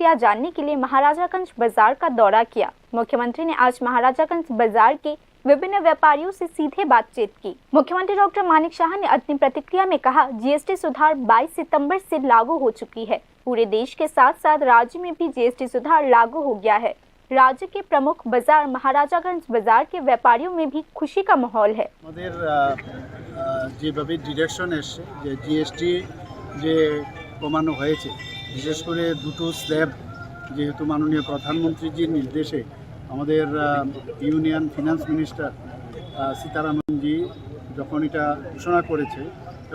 प्रतिक्रिया जानने के लिए महाराजागंज बाजार का दौरा किया। मुख्यमंत्री ने आज महाराजागंज बाजार के विभिन्न व्यापारियों से सीधे बातचीत की। मुख्यमंत्री डॉक्टर मानिक शाह ने अपनी प्रतिक्रिया में कहा, जीएसटी सुधार 22 सितंबर से लागू हो चुकी है। पूरे देश के साथ साथ राज्य में भी जीएसटी सुधार लागू हो गया है। राज्य के प्रमुख बाजार महाराजागंज बाजार के व्यापारियों में भी खुशी का माहौल है। যেভাবে ডিরেকশন এসছে যে জিএসটি যে কমানো হয়েছে, বিশেষ করে দুটো স্ল্যাব, যেহেতু মাননীয় প্রধানমন্ত্রীজির নির্দেশে আমাদের ইউনিয়ন ফিনান্স মিনিস্টার সীতারামনজি যখন এটা ঘোষণা করেছে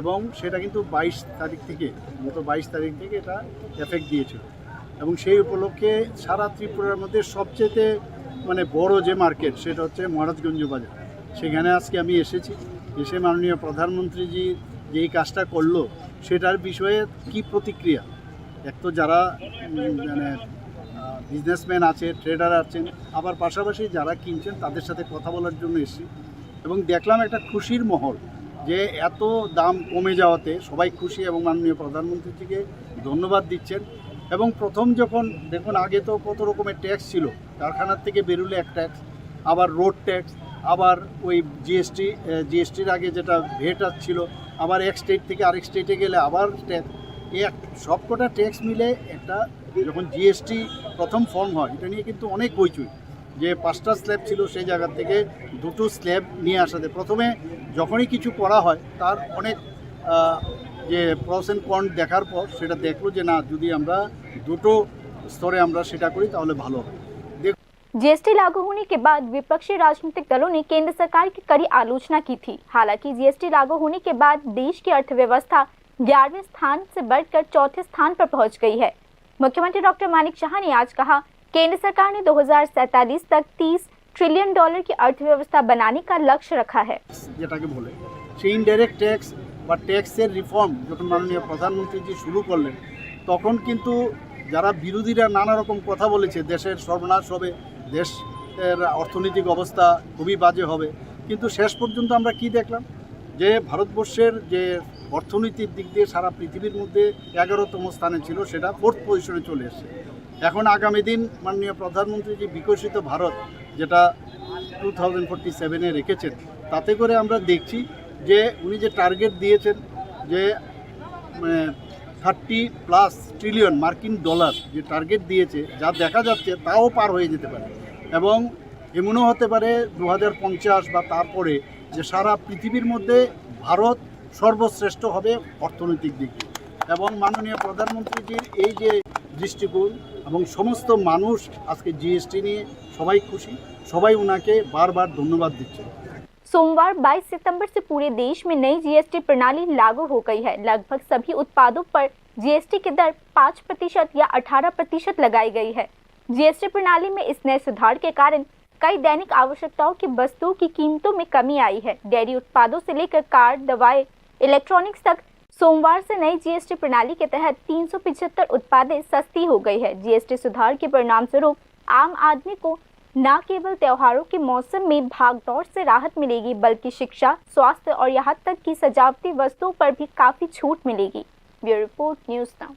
এবং সেটা কিন্তু 22 তারিখ থেকে এটা এফেক্ট দিয়েছিল এবং সেই উপলক্ষে সারা ত্রিপুরার মধ্যে সবচেয়ে বড় যে মার্কেট সেটা হচ্ছে মহারাজগঞ্জ বাজার। সেখানে আজকে আমি এসেছি, এসে মাননীয় প্রধানমন্ত্রীজি যেই কাজটা করলো সেটার বিষয়ে কি প্রতিক্রিয়া, এক তো যারা বিজনেসম্যান আছে, ট্রেডার আছেন, আবার পাশাপাশি যারা কিনছেন তাদের সাথে কথা বলার জন্য এসেছি এবং দেখলাম একটা খুশির মহল যে এত দাম কমে যাওয়াতে সবাই খুশি এবং মাননীয় প্রধানমন্ত্রীজিকে ধন্যবাদ দিচ্ছেন। এবং প্রথম যখন দেখুন আগে তো কত রকমের ট্যাক্স ছিল, কারখানার থেকে বেরোলে এক ট্যাক্স, আবার রোড ট্যাক্স, আবার ওই জিএসটির আগে যেটা ভেট ছিল, আবার এক স্টেট থেকে আরেক স্টেটে গেলে আবার ট্যাক্স, সবকটা ট্যাক্স মিলে একটা যখন জিএসটি প্রথম ফর্ম হয় এটা নিয়ে কিন্তু অনেক হইচই, যে 5টা স্ল্যাব ছিল সেই জায়গা থেকে 2টো স্ল্যাব নিয়ে আসাতে প্রথমে যখনই কিছু করা হয় তার অনেক যে প্রস এন্ড কন দেখার পর সেটা দেখলো যে না, যদি আমরা দুটো স্তরে আমরা সেটা করি তাহলে ভালো হবে। जीएसटी लागू होने के बाद विपक्षी राजनीतिक दलों ने केंद्र सरकार की कड़ी आलोचना की थी। हालांकि जीएसटी लागू होने के बाद देश की अर्थव्यवस्था 11वें स्थान से बढ़कर 4थे स्थान पर पहुंच गई है। मुख्यमंत्री डॉक्टर मानिक शाह ने आज कहा, केंद्र सरकार ने 2047 तक $30 ट्रिलियन की अर्थव्यवस्था बनाने का लक्ष्य रखा है। যেটাকে বলে সেই ইনডাইরেক্ট ট্যাক্স বা ট্যাক্সের রিফর্ম যখন মাননীয় প্রধানমন্ত্রীজি শুরু করলেন তখন কিন্তু যারা বিরোধীরা নানা রকম কথা বলেছে, দেশের সর্বনাশ হবে, দেশের অর্থনৈতিক অবস্থা খুবই বাজে হবে, কিন্তু শেষ পর্যন্ত আমরা কি দেখলাম যে ভারতবর্ষের যে অর্থনৈতিক দিক দিয়ে সারা পৃথিবীর মধ্যে 11তম স্থানে ছিল সেটা 4th পজিশনে চলে এসেছে। এখন আগামী দিন মাননীয় প্রধানমন্ত্রী যে বিকশিত ভারত যেটা 2047-এ রেখেছেন, তাতে করে আমরা দেখছি যে উনি যে টার্গেট দিয়েছেন যে 30+ ট্রিলিয়ন মার্কিন ডলার যে টার্গেট দিয়েছে, যা দেখা যাচ্ছে তাও পার হয়ে যেতে পারে এবং এমনও হতে পারে 2050 বা তারপরে যে সারা পৃথিবীর মধ্যে ভারত সর্বশ্রেষ্ঠ হবে অর্থনৈতিক দিকে। এবং মাননীয় প্রধানমন্ত্রীজির এই যে দৃষ্টিকোণ এবং সমস্ত মানুষ আজকে জিএসটি নিয়ে সবাই খুশি, সবাই উনাকে বারবার ধন্যবাদ দিচ্ছে। सोमवार 22 सितंबर से पूरे देश में नई जीएसटी प्रणाली लागू हो गई है। लगभग सभी उत्पादों पर जीएसटी की दर 5% या 18% लगाई गई है। जीएसटी प्रणाली में इस नए सुधार के कारण कई दैनिक आवश्यकताओं की वस्तुओं की कीमतों में कमी आई है। डेयरी उत्पादों से लेकर कार, दवाएं, इलेक्ट्रॉनिक्स तक सोमवार से नई जीएसटी प्रणाली के तहत 375 उत्पादें सस्ती हो गई है। जीएसटी सुधार के परिणाम स्वरूप आम आदमी को न केवल त्योहारों के मौसम में भागदौड़ से राहत मिलेगी, बल्कि शिक्षा, स्वास्थ्य और यहाँ तक कि सजावटी वस्तुओं पर भी काफी छूट मिलेगी। Bureau report, news now.